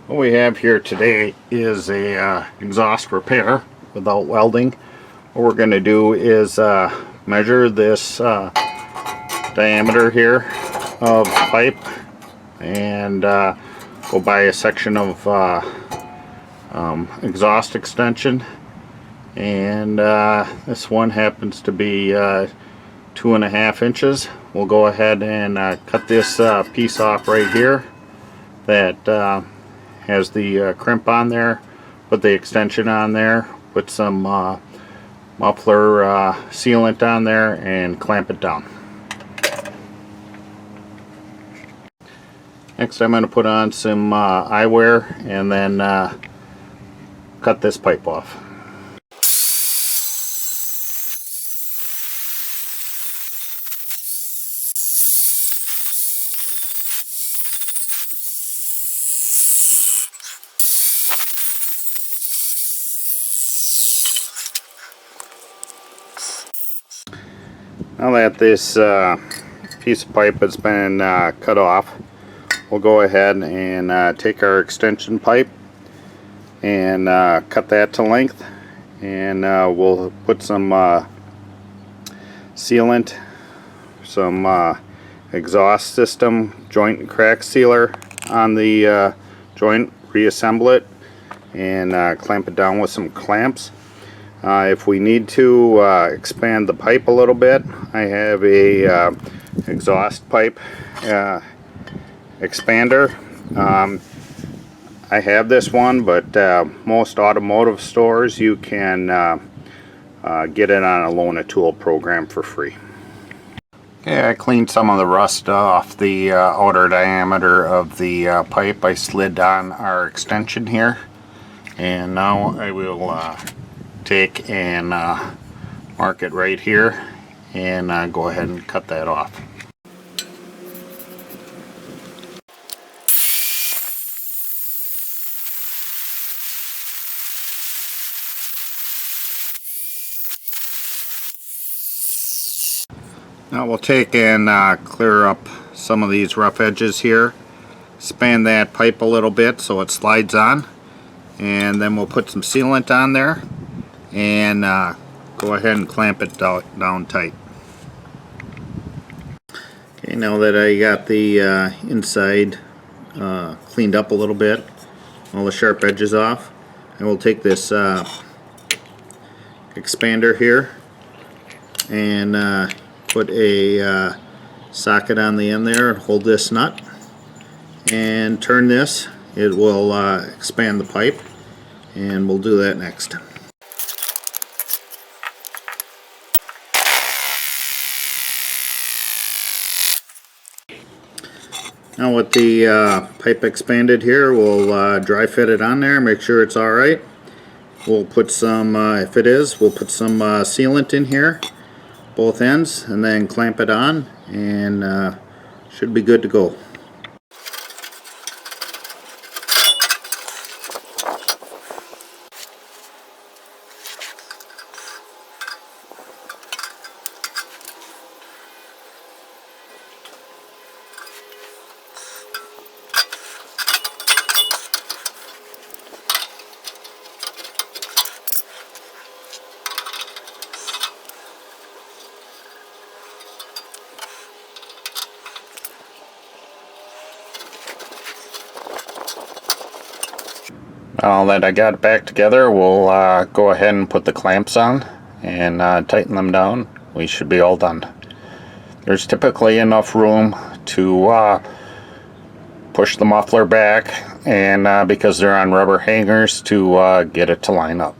What we have here today is a exhaust repair without welding. What we're going to do is measure this diameter here of pipe and go by a section of exhaust extension, and this one happens to be 2.5 inches. We'll go ahead and cut this piece off right here that has the crimp on there, put the extension on there, put some muffler sealant on there, and clamp it down. Next I'm going to put on some eyewear and then cut this pipe off. Now that this piece of pipe has been cut off, we'll go ahead and take our extension pipe and cut that to length, and we'll put some sealant, some exhaust system joint and crack sealer on the joint, reassemble it, and clamp it down with some clamps. If we need to expand the pipe a little bit, I have a exhaust pipe expander. I have this one, but most automotive stores you can get it on a loan-a-tool program for free. Okay, I cleaned some of the rust off the outer diameter of the pipe. I slid on our extension here, and now I will take and mark it right here and go ahead and cut that off. Now we'll take and clear up some of these rough edges here, span that pipe a little bit so it slides on, and then we'll put some sealant on there and go ahead and clamp it down tight. Okay, now that I got the inside cleaned up a little bit, all the sharp edges off, I will take this expander here and put a socket on the end there and hold this nut and turn this. It will expand the pipe, and we'll do that next. Now with the pipe expanded here, we'll dry fit it on there, make sure it's alright. We'll put some, if it is, we'll put some sealant in here, both ends, and then clamp it on, and should be good to go. Now that I got it back together, we'll go ahead and put the clamps on and tighten them down. We should be all done. There's typically enough room to push the muffler back, and because they're on rubber hangers, to get it to line up.